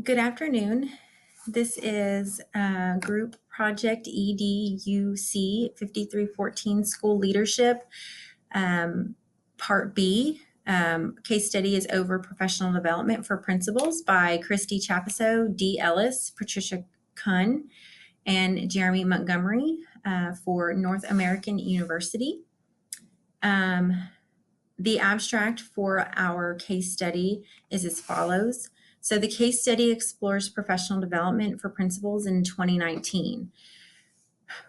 Good afternoon. This is Group Project EDUC 5314 School Leadership, Part B. Case study is over professional development for principals by Christy Chapiso, Dee Ellis, Patricia Kuhn, and Jeremy Montgomery for North American University. The abstract for our case study is as follows. So the case study explores professional development for principals in 2019.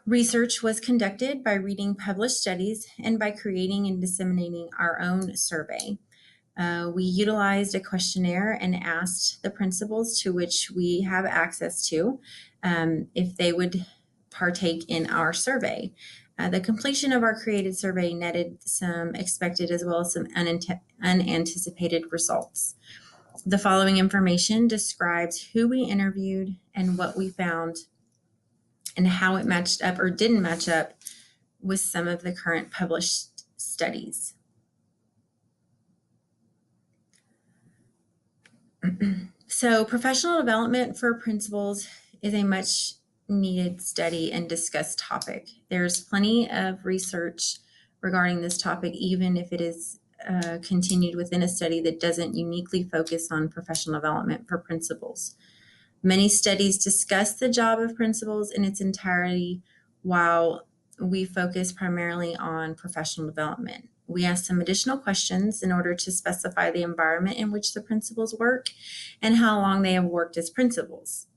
Research was conducted by reading published studies and by creating and disseminating our own survey. We utilized a questionnaire and asked the principals to which we have access to if they would partake in our survey. The completion of our created survey netted some expected as well as some unanticipated results. The following information describes who we interviewed and what we found and how it matched up or didn't match up with some of the current published studies. So professional development for principals is a much needed study and discussed topic. There's plenty of research regarding this topic, even if it is continued within a study that doesn't uniquely focus on professional development for principals. Many studies discuss the job of principals in its entirety, while we focus primarily on professional development. We asked some additional questions in order to specify the environment in which the principals work and how long they have worked as principals.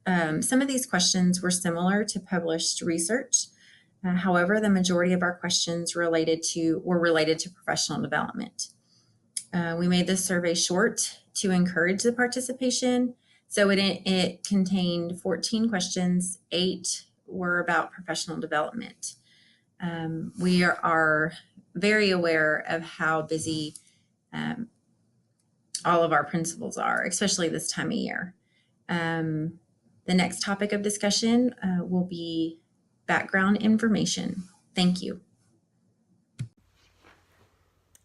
Some of these questions were similar to published research. However, the majority of our questions were related to professional development. We made this survey short to encourage the participation. So it contained 14 questions, 8 were about professional development. We are very aware of how busy all of our principals are, especially this time of year. The next topic of discussion will be background information. Thank you.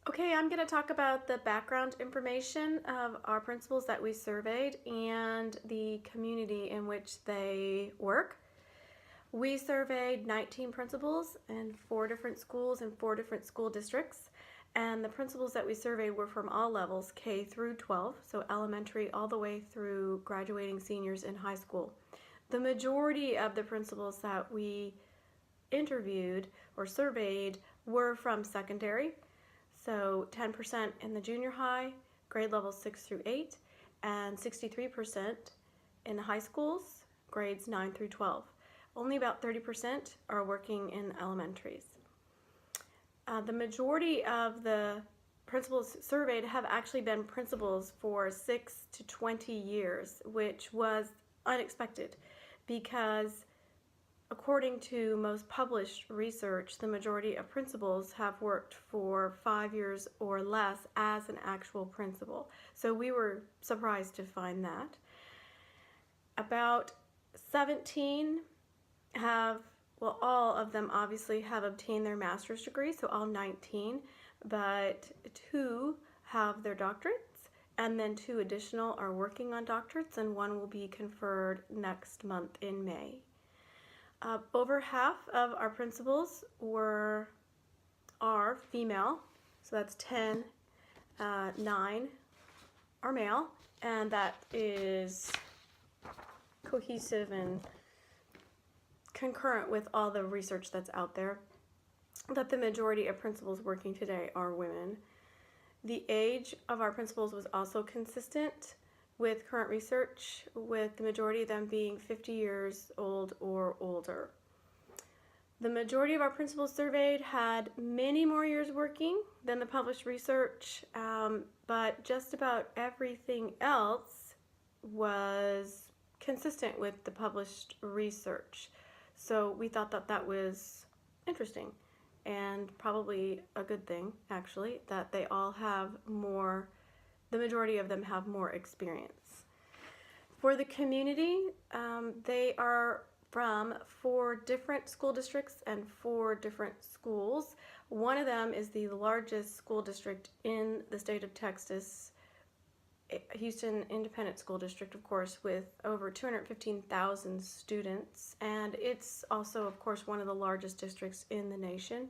Okay, I'm going to talk about the background information of our principals that we surveyed and the community in which they work. We surveyed 19 principals in 4 different schools in 4 different school districts, and the principals that we surveyed were from all levels, K through 12, so elementary all the way through graduating seniors in high school. The majority of the principals that we interviewed or surveyed were from secondary, so 10% in the junior high, grade levels 6 through 8, and 63% in the high schools, grades 9 through 12. Only about 30% are working in elementaries. The majority of the principals surveyed have actually been principals for 6 to 20 years, which was unexpected because according to most published research, the majority of principals have worked for 5 years or less as an actual principal. So we were surprised to find that. About 17 have, well, all of them obviously have obtained their master's degree, so all 19, but 2 have their doctorates, and then 2 additional are working on doctorates, and 1 will be conferred next month in May. Over half of our principals are female, so that's 10, 9 are male, and that is cohesive and concurrent with all the research that's out there, that the majority of principals working today are women. The age of our principals was also consistent with current research, with the majority of them being 50 years old or older. The majority of our principals surveyed had many more years working than the published research, but just about everything else was consistent with the published research. So we thought that that was interesting and probably a good thing, actually, that they all have more, the majority of them have more experience. For the community, they are from 4 different school districts and 4 different schools. One of them is the largest school district in the state of Texas, Houston Independent School District, of course, with over 215,000 students, and it's also, of course, one of the largest districts in the nation.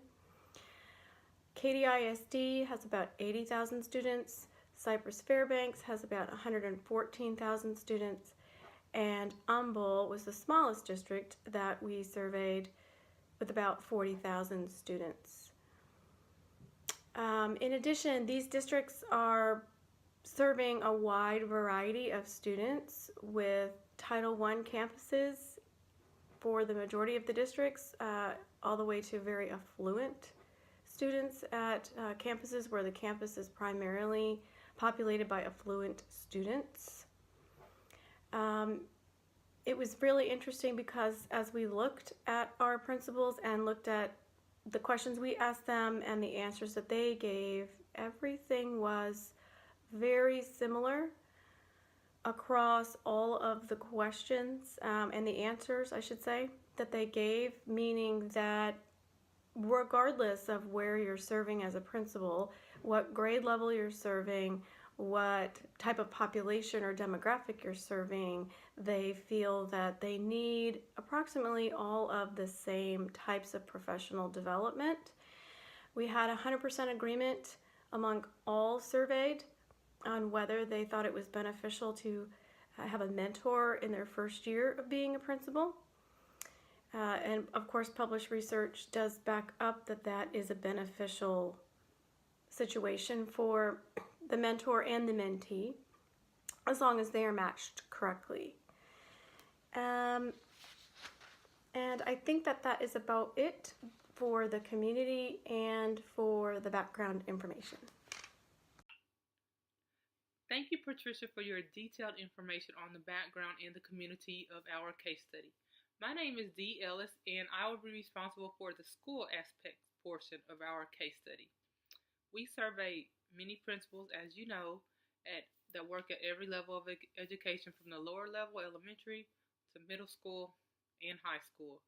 Katy ISD has about 80,000 students. Cypress Fairbanks has about 114,000 students, and Humble was the smallest district that we surveyed with about 40,000 students. In addition, these districts are serving a wide variety of students with Title I campuses for the majority of the districts, all the way to very affluent students at campuses where the campus is primarily populated by affluent students. It was really interesting because as we looked at our principals and looked at the questions we asked them and the answers that they gave, everything was very similar across all of the questions and the answers, I should say, that they gave, meaning that regardless of where you're serving as a principal, what grade level you're serving, what type of population or demographic you're serving, they feel that they need approximately all of the same types of professional development. We had 100% agreement among all surveyed on whether they thought it was beneficial to have a mentor in their first year of being a principal. And of course, published research does back up that that is a beneficial situation for the mentor and the mentee, as long as they are matched correctly. And I think that that is about it for the community and for the background information. Thank you, Patricia, for your detailed information on the background and the community of our case study. My name is Dee Ellis, and I will be responsible for the school aspect portion of our case study. We surveyed many principals, as you know, that work at every level of education, from the lower level, elementary, to middle school and high school.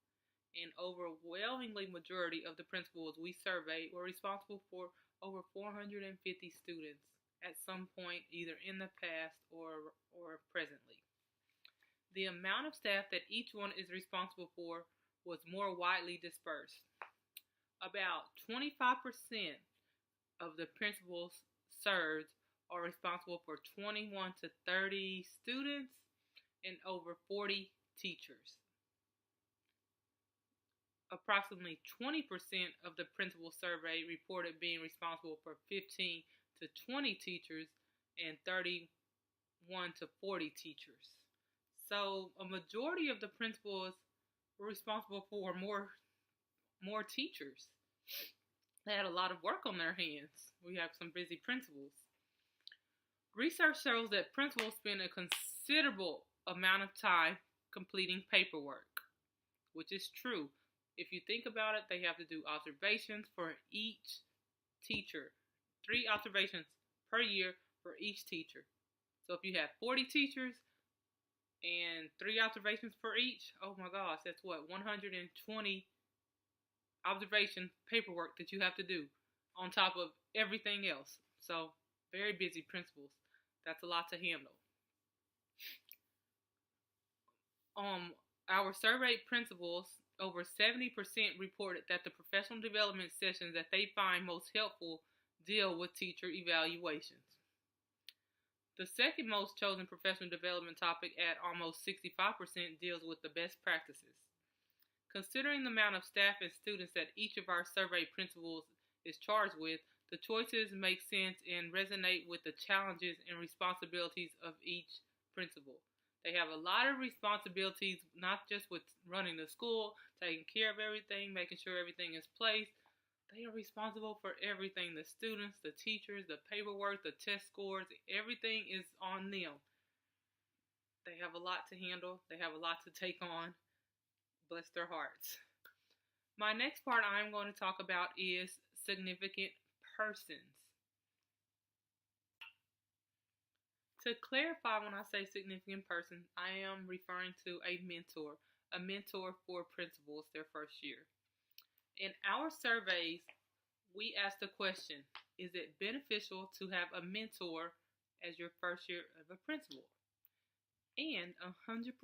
An overwhelmingly majority of the principals we surveyed were responsible for over 450 students at some point, either in the past or presently. The amount of staff that each one is responsible for was more widely dispersed. About 25% of the principals served are responsible for 21 to 30 students and over 40 teachers. Approximately 20% of the principals surveyed reported being responsible for 15 to 20 teachers and 31 to 40 teachers. So a majority of the principals were responsible for more teachers. They had a lot of work on their hands. We have some busy principals. Research shows that principals spend a considerable amount of time completing paperwork, which is true. If you think about it, they have to do observations for each teacher. 3 observations per year for each teacher. So if you have 40 teachers and 3 observations for each, oh my gosh, that's what, 120 observation paperwork that you have to do on top of everything else. So very busy principals. That's a lot to handle. Our surveyed principals, over 70% reported that the professional development sessions that they find most helpful deal with teacher evaluations. The second most chosen professional development topic at almost 65% deals with the best practices. Considering the amount of staff and students that each of our surveyed principals is charged with, the choices make sense and resonate with the challenges and responsibilities of each principal. They have a lot of responsibilities, not just with running the school, taking care of everything, making sure everything is placed. They are responsible for everything. The students, the teachers, the paperwork, the test scores, everything is on them. They have a lot to handle. They have a lot to take on. Bless their hearts. My next part I'm going to talk about is significant persons. To clarify, when I say significant person, I am referring to a mentor for principals their first year. In our surveys, we asked the question, is it beneficial to have a mentor as your first year of a principal. And 100%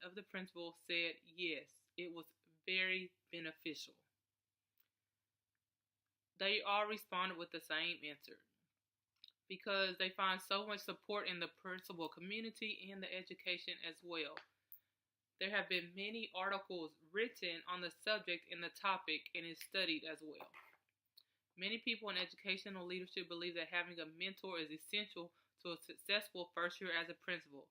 of the principals said yes, it was very beneficial. They all responded with the same answer because they find so much support in the principal community and the education as well. There have been many articles written on the subject and the topic and is studied as well. Many people in educational leadership believe that having a mentor is essential to a successful first year as a principal,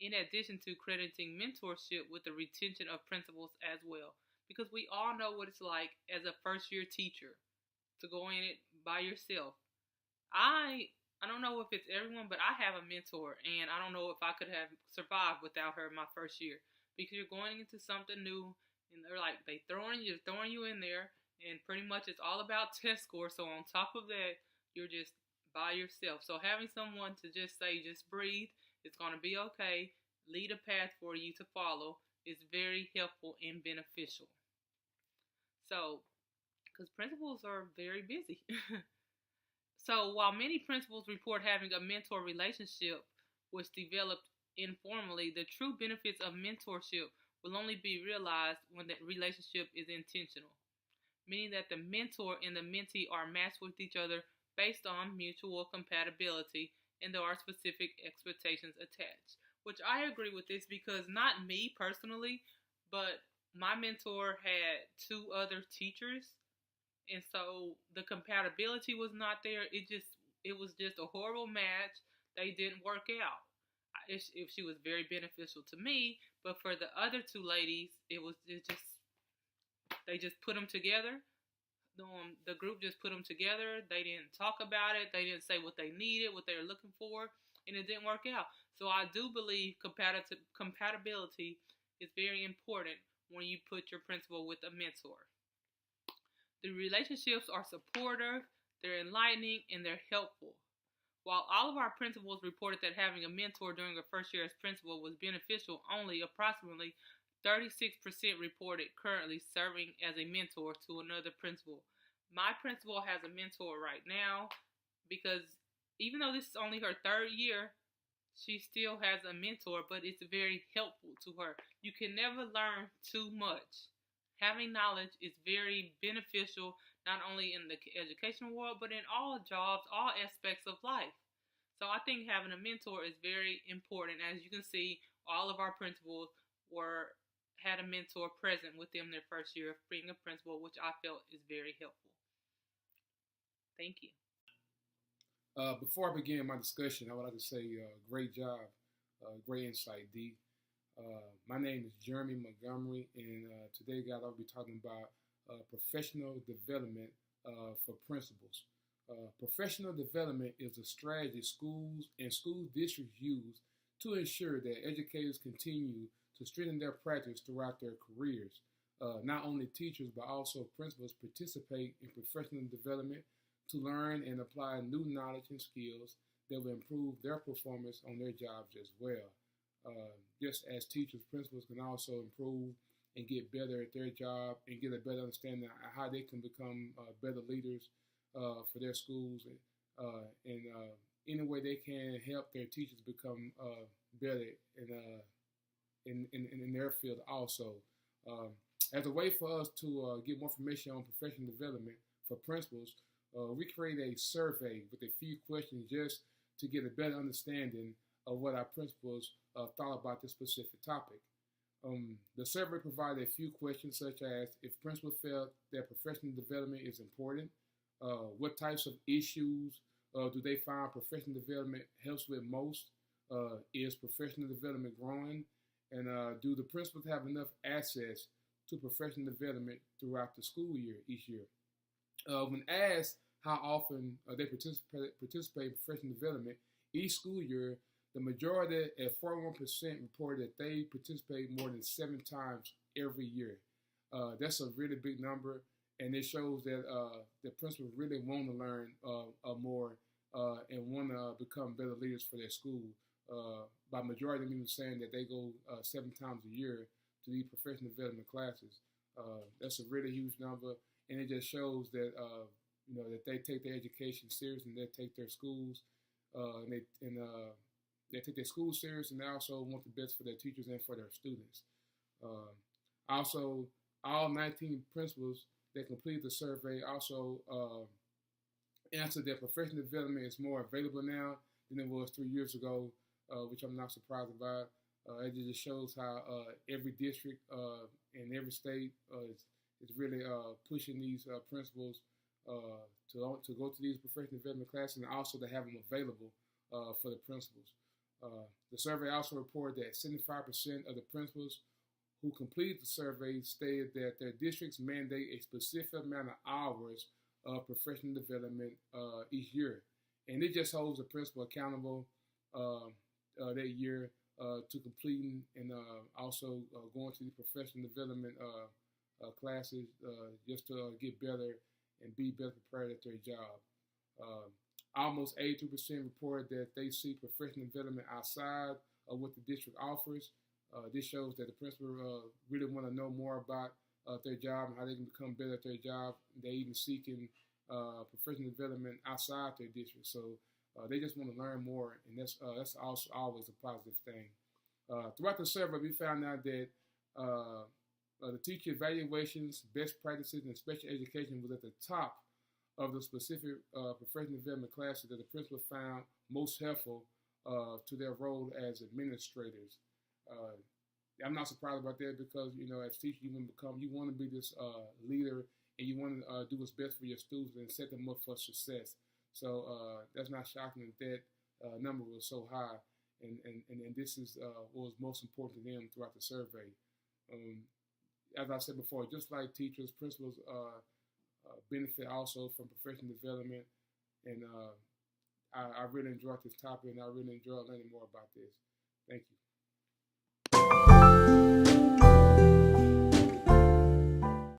in addition to crediting mentorship with the retention of principals as well. Because we all know what it's like as a first year teacher to go in it by yourself. I don't know if it's everyone, but I have a mentor, and I don't know if I could have survived without her my first year, because you're going into something new, and they throwing you in there, and pretty much it's all about test scores. So on top of that, you're just by yourself. So having someone to just say, just breathe, it's going to be okay, lead a path for you to follow is very helpful and beneficial. So, because principals are very busy. So while many principals report having a mentor relationship which developed informally, the true benefits of mentorship will only be realized when the relationship is intentional, meaning that the mentor and the mentee are matched with each other based on mutual compatibility and there are specific expectations attached. Which I agree with this, because not me personally, but my mentor had 2 other teachers, and so the compatibility was not there. It was just a horrible match. They didn't work out. If she was very beneficial to me, but for the other 2 ladies, they just put them together. The group just put them together. They didn't talk about it. They didn't say what they needed, what they were looking for, and it didn't work out. So I do believe compatibility is very important when you put your principal with a mentor. The relationships are supportive, they're enlightening, and they're helpful. While all of our principals reported that having a mentor during their first year as principal was beneficial, only approximately 36% reported currently serving as a mentor to another principal. My principal has a mentor right now because even though this is only her 3rd year, she still has a mentor, but it's very helpful to her. You can never learn too much. Having knowledge is very beneficial, not only in the educational world, but in all jobs, all aspects of life. So I think having a mentor is very important. As you can see, all of our principals had a mentor present with them their first year of being a principal, which I felt is very helpful. Thank you. Before I begin my discussion, I would like to say great job, great insight, Dee. My name is Jeremy Montgomery, and today, guys, I'll be talking about professional development for principals. Professional development is a strategy schools and school districts use to ensure that educators continue to strengthen their practice throughout their careers. Not only teachers, but also principals participate in professional development to learn and apply new knowledge and skills that will improve their performance on their jobs as well. Just as teachers, principals can also improve and get better at their job and get a better understanding of how they can become better leaders for their schools, and any way they can help their teachers become better in their field also. As a way for us to get more information on professional development for principals, we created a survey with a few questions just to get a better understanding of what our principals thought about this specific topic. The survey provided a few questions such as if principals felt that professional development is important, what types of issues do they find professional development helps with most, is professional development growing, and do the principals have enough access to professional development throughout the school year each year. When asked how often they participate in professional development each school year, the majority at 41% reported that they participate more than 7 times every year. That's a really big number, and it shows that the principals really want to learn more and want to become better leaders for their school. By majority, I mean saying that they go 7 times a year to these professional development classes. That's a really huge number, and it just shows that that they take their education serious and they take their schools they take their school serious, and they also want the best for their teachers and for their students. Also, all 19 principals that completed the survey also answered that professional development is more available now than it was 3 years ago, which I'm not surprised about. It just shows how every district in every state is really pushing these principals to go to these professional development classes, and also to have them available for the principals. The survey also reported that 75% of the principals who completed the survey stated that their districts mandate a specific amount of hours of professional development each year. And it just holds the principal accountable that year to completing and also going to the professional development classes just to get better and be better prepared at their job. Almost 82% reported that they see professional development outside of what the district offers. This shows that the principal really want to know more about their job and how they can become better at their job. They're even seeking professional development outside their district. So they just want to learn more, and that's also always a positive thing. Throughout the survey, we found out that the teacher evaluations, best practices, and special education was at the top of the specific professional development classes that the principal found most helpful to their role as administrators. I'm not surprised about that because, as teachers, you want to be this leader, and you want to do what's best for your students and set them up for success. So that's not shocking that number was so high, and this is what was most important to them throughout the survey. As I said before, just like teachers, principals benefit also from professional development, and I really enjoyed this topic, and I really enjoyed learning more about this. Thank you.